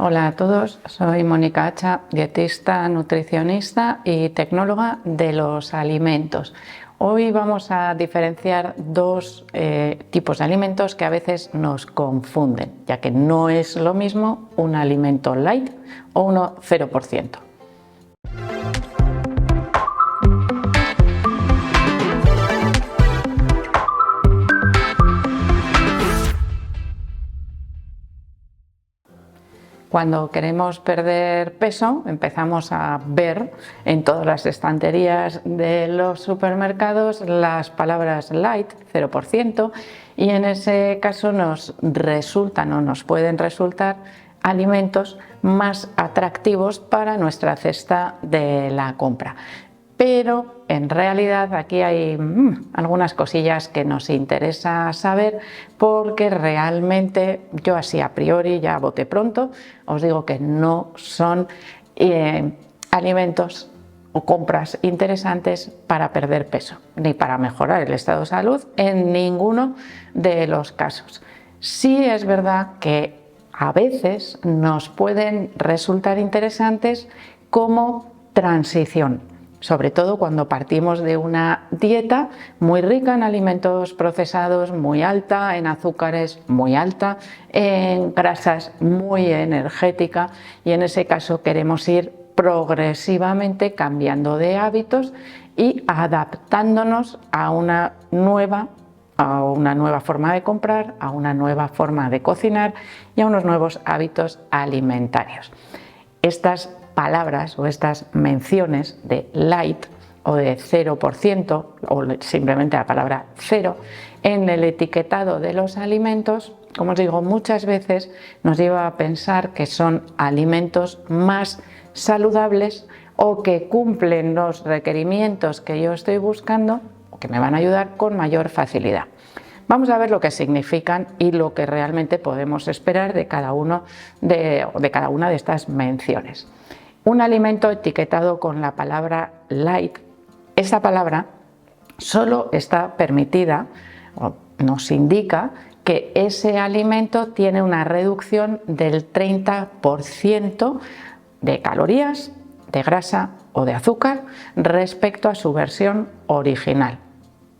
Hola a todos, soy Mónica Hacha, dietista, nutricionista y tecnóloga de los alimentos. Hoy vamos a diferenciar dos tipos de alimentos que a veces nos confunden, ya que no es lo mismo un alimento light o uno 0%. Cuando queremos perder peso, empezamos a ver en todas las estanterías de los supermercados las palabras light, 0%, y en ese caso nos resultan o nos pueden resultar alimentos más atractivos para nuestra cesta de la compra. Pero en realidad aquí hay algunas cosillas que nos interesa saber, porque realmente yo así a priori, ya a bote pronto, os digo que no son alimentos o compras interesantes para perder peso, ni para mejorar el estado de salud en ninguno de los casos. Sí es verdad que a veces nos pueden resultar interesantes como transición, sobre todo cuando partimos de una dieta muy rica en alimentos procesados, muy alta en azúcares, muy alta en grasas, muy energética, y en ese caso queremos ir progresivamente cambiando de hábitos y adaptándonos a una nueva forma de comprar, a una nueva forma de cocinar y a unos nuevos hábitos alimentarios. Estas palabras o estas menciones de light o de 0% o simplemente la palabra 0 en el etiquetado de los alimentos, como os digo, muchas veces nos lleva a pensar que son alimentos más saludables o que cumplen los requerimientos que yo estoy buscando o que me van a ayudar con mayor facilidad. Vamos a ver lo que significan y lo que realmente podemos esperar de cada una de estas menciones. Un alimento etiquetado con la palabra light, esa palabra solo está permitida o nos indica que ese alimento tiene una reducción del 30% de calorías, de grasa o de azúcar respecto a su versión original,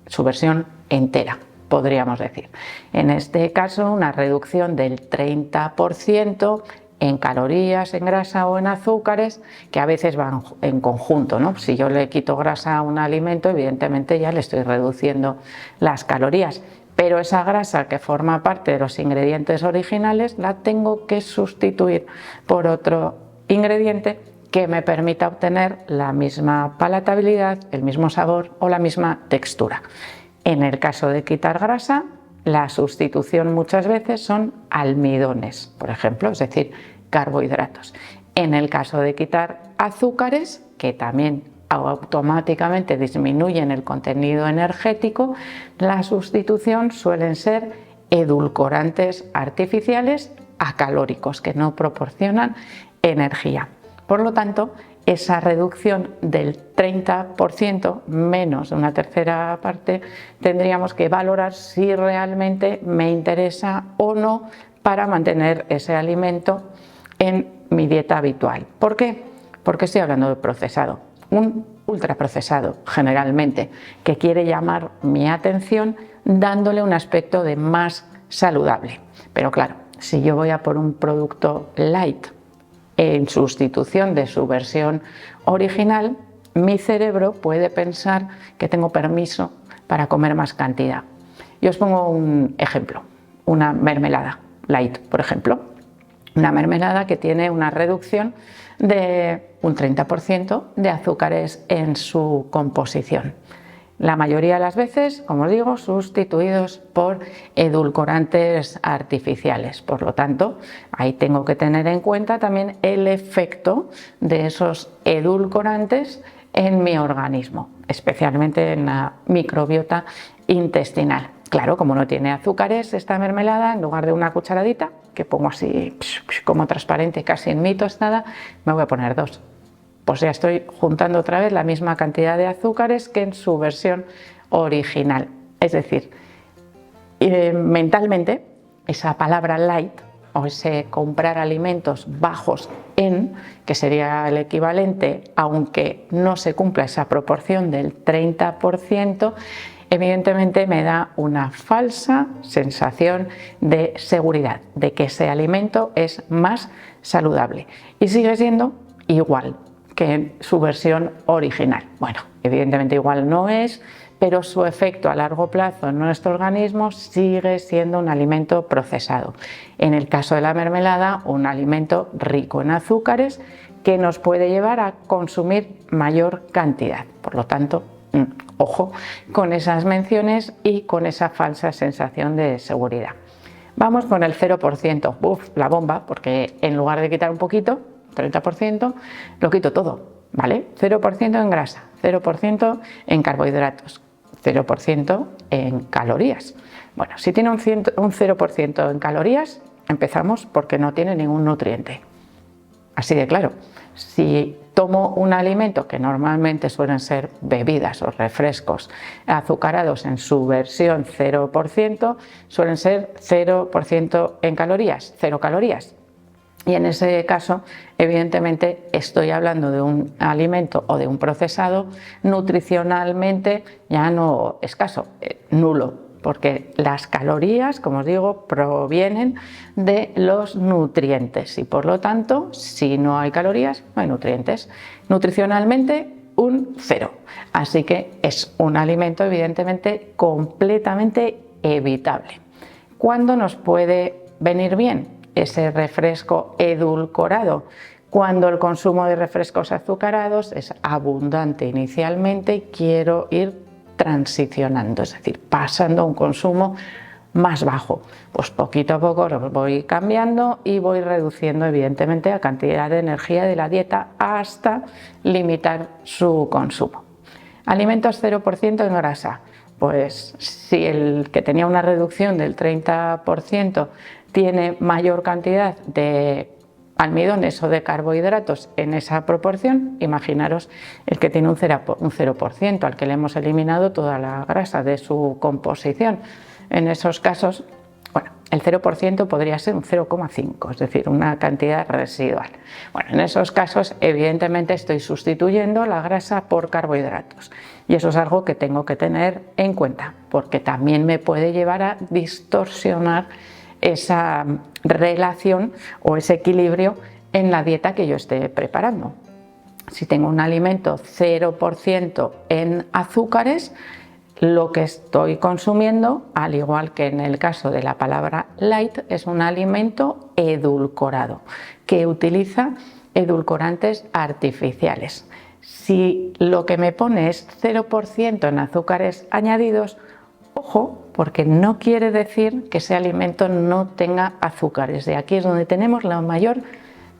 su versión entera, podríamos decir. En este caso, una reducción del 30% en calorías, en grasa o en azúcares, que a veces van en conjunto, ¿no? Si yo le quito grasa a un alimento, evidentemente ya le estoy reduciendo las calorías, pero esa grasa que forma parte de los ingredientes originales la tengo que sustituir por otro ingrediente que me permita obtener la misma palatabilidad, el mismo sabor o la misma textura. En el caso de quitar grasa, la sustitución muchas veces son almidones, por ejemplo, es decir, carbohidratos. En el caso de quitar azúcares, que también automáticamente disminuyen el contenido energético, la sustitución suelen ser edulcorantes artificiales acalóricos que no proporcionan energía. Por lo tanto, esa reducción del 30% menos de una tercera parte tendríamos que valorar si realmente me interesa o no para mantener ese alimento en mi dieta habitual. ¿Por qué? Porque estoy hablando de procesado, un ultraprocesado generalmente, que quiere llamar mi atención dándole un aspecto de más saludable. Pero claro, si yo voy a por un producto light en sustitución de su versión original, mi cerebro puede pensar que tengo permiso para comer más cantidad. Yo os pongo un ejemplo, una mermelada light, por ejemplo. Una mermelada que tiene una reducción de un 30% de azúcares en su composición. La mayoría de las veces, como os digo, sustituidos por edulcorantes artificiales. Por lo tanto, ahí tengo que tener en cuenta también el efecto de esos edulcorantes en mi organismo, especialmente en la microbiota intestinal. Claro, como no tiene azúcares esta mermelada, en lugar de una cucharadita, que pongo así como transparente casi en mi tostada, me voy a poner 2. Pues ya estoy juntando otra vez la misma cantidad de azúcares que en su versión original. Es decir, mentalmente esa palabra light o ese comprar alimentos bajos en, que sería el equivalente, aunque no se cumpla esa proporción del 30%, evidentemente me da una falsa sensación de seguridad, de que ese alimento es más saludable y sigue siendo igual que en su versión original. Bueno, evidentemente igual no es, pero su efecto a largo plazo en nuestro organismo sigue siendo un alimento procesado. En el caso de la mermelada, un alimento rico en azúcares que nos puede llevar a consumir mayor cantidad. Por lo tanto, ojo con esas menciones y con esa falsa sensación de seguridad. Vamos con el 0%, la bomba, porque en lugar de quitar un poquito, 30%, lo quito todo, ¿vale? 0% en grasa, 0% en carbohidratos, 0% en calorías. Bueno, si tiene un 0% en calorías, empezamos porque no tiene ningún nutriente. Así de claro. Si tomo un alimento que normalmente suelen ser bebidas o refrescos azucarados en su versión 0%, suelen ser 0% en calorías, 0 calorías. Y en ese caso, evidentemente, estoy hablando de un alimento o de un procesado nutricionalmente ya no escaso, nulo, porque las calorías, como os digo, provienen de los nutrientes y por lo tanto, si no hay calorías, no hay nutrientes. Nutricionalmente, un 0. Así que es un alimento, evidentemente, completamente evitable. ¿Cuándo nos puede venir bien ese refresco edulcorado? Cuando el consumo de refrescos azucarados es abundante inicialmente y quiero ir transicionando, es decir, pasando a un consumo más bajo. Pues poquito a poco lo voy cambiando y voy reduciendo evidentemente la cantidad de energía de la dieta hasta limitar su consumo. Alimentos 0% en grasa. Pues si el que tenía una reducción del 30% tiene mayor cantidad de almidones o de carbohidratos en esa proporción, imaginaros el que tiene un 0%, al que le hemos eliminado toda la grasa de su composición. En esos casos, bueno, el 0% podría ser un 0,5, es decir, una cantidad residual. Bueno, en esos casos, evidentemente, estoy sustituyendo la grasa por carbohidratos. Y eso es algo que tengo que tener en cuenta, porque también me puede llevar a distorsionar esa relación o ese equilibrio en la dieta que yo esté preparando. Si tengo un alimento 0% en azúcares, lo que estoy consumiendo, al igual que en el caso de la palabra light, es un alimento edulcorado que utiliza edulcorantes artificiales. Si lo que me pone es 0% en azúcares añadidos, ojo, porque no quiere decir que ese alimento no tenga azúcares. De aquí es donde tenemos la mayor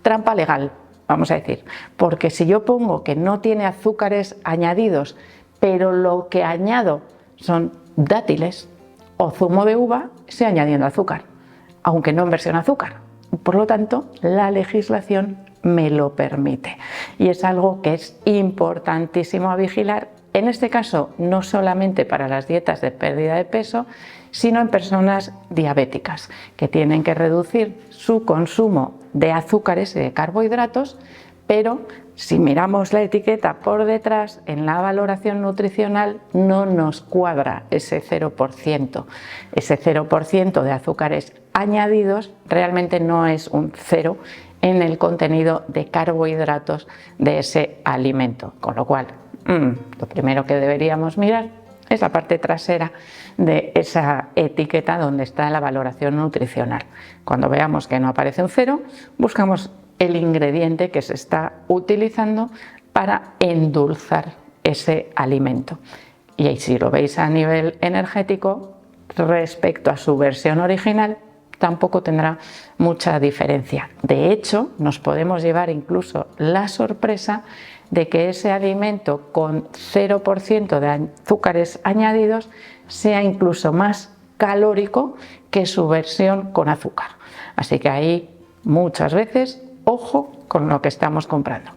trampa legal, vamos a decir. Porque si yo pongo que no tiene azúcares añadidos, pero lo que añado son dátiles o zumo de uva, estoy añadiendo azúcar, aunque no en versión azúcar. Por lo tanto, la legislación me lo permite. Y es algo que es importantísimo a vigilar. En este caso, no solamente para las dietas de pérdida de peso, sino en personas diabéticas que tienen que reducir su consumo de azúcares y de carbohidratos, pero si miramos la etiqueta por detrás, en la valoración nutricional no nos cuadra ese 0%. Ese 0% de azúcares añadidos realmente no es un 0 en el contenido de carbohidratos de ese alimento, con lo cual lo primero que deberíamos mirar es la parte trasera de esa etiqueta donde está la valoración nutricional. Cuando veamos que no aparece un 0, buscamos el ingrediente que se está utilizando para endulzar ese alimento. Y si lo veis a nivel energético, respecto a su versión original, tampoco tendrá mucha diferencia. De hecho, nos podemos llevar incluso la sorpresa de que ese alimento con 0% de azúcares añadidos sea incluso más calórico que su versión con azúcar. Así que ahí muchas veces, ojo con lo que estamos comprando.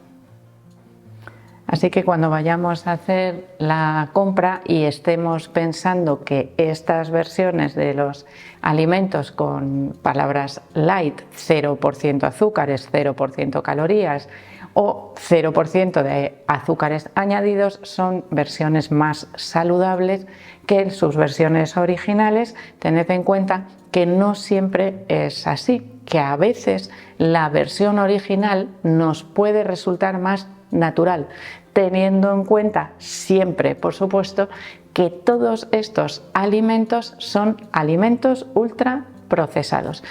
Así que cuando vayamos a hacer la compra y estemos pensando que estas versiones de los alimentos con palabras light, 0% azúcares, 0% calorías o 0% de azúcares añadidos son versiones más saludables que sus versiones originales, tened en cuenta que no siempre es así, que a veces la versión original nos puede resultar más natural, teniendo en cuenta siempre, por supuesto, que todos estos alimentos son alimentos ultra procesados.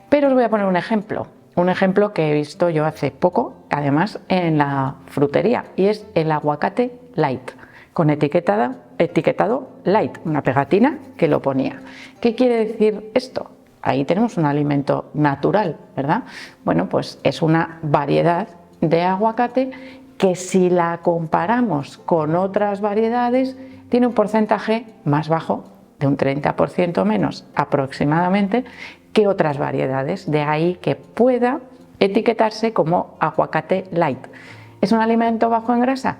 Pero os voy a poner un ejemplo que he visto yo hace poco, además en la frutería, y es el aguacate light, con etiquetado light, una pegatina que lo ponía. ¿Qué quiere decir esto? Ahí tenemos un alimento natural, ¿verdad? Bueno, pues es una variedad de aguacate que si la comparamos con otras variedades tiene un porcentaje más bajo, de un 30% menos aproximadamente, que otras variedades. De ahí que pueda etiquetarse como aguacate light. ¿Es un alimento bajo en grasa?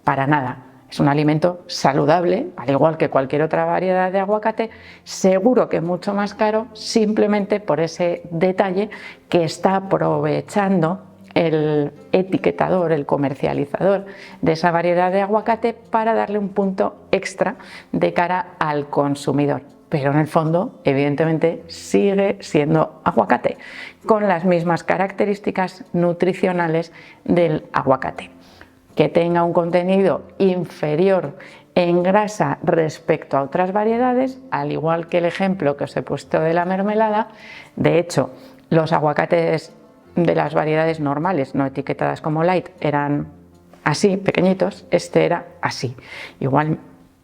Para nada. Es un alimento saludable, al igual que cualquier otra variedad de aguacate, seguro que mucho más caro, simplemente por ese detalle que está aprovechando el etiquetador, el comercializador de esa variedad de aguacate para darle un punto extra de cara al consumidor. Pero en el fondo, evidentemente, sigue siendo aguacate, con las mismas características nutricionales del aguacate. Que tenga un contenido inferior en grasa respecto a otras variedades, al igual que el ejemplo que os he puesto de la mermelada. De hecho, los aguacates de las variedades normales, no etiquetadas como light, eran así, pequeñitos, este era así. Igual,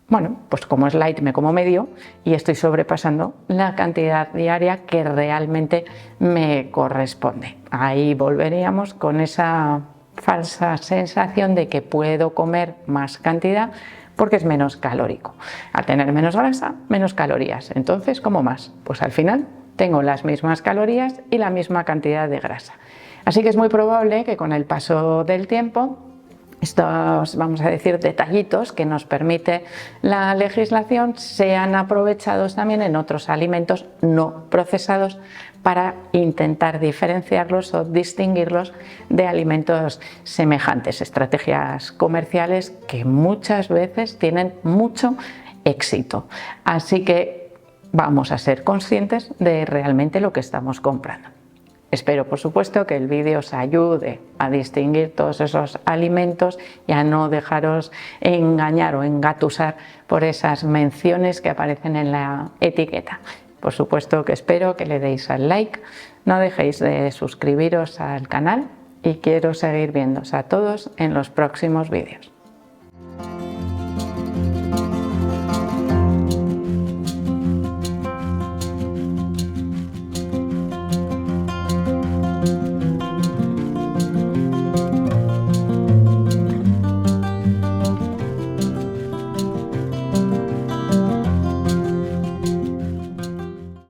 bueno, pues como es light me como medio y estoy sobrepasando la cantidad diaria que realmente me corresponde. Ahí volveríamos con esa falsa sensación de que puedo comer más cantidad porque es menos calórico. Al tener menos grasa, menos calorías. Entonces, ¿cómo más? Pues al final tengo las mismas calorías y la misma cantidad de grasa. Así que es muy probable que con el paso del tiempo estos, vamos a decir, detallitos que nos permite la legislación sean aprovechados también en otros alimentos no procesados para intentar diferenciarlos o distinguirlos de alimentos semejantes, estrategias comerciales que muchas veces tienen mucho éxito. Así que vamos a ser conscientes de realmente lo que estamos comprando. Espero, por supuesto, que el vídeo os ayude a distinguir todos esos alimentos y a no dejaros engañar o engatusar por esas menciones que aparecen en la etiqueta. Por supuesto que espero que le deis al like, no dejéis de suscribiros al canal y quiero seguir viéndoos a todos en los próximos vídeos.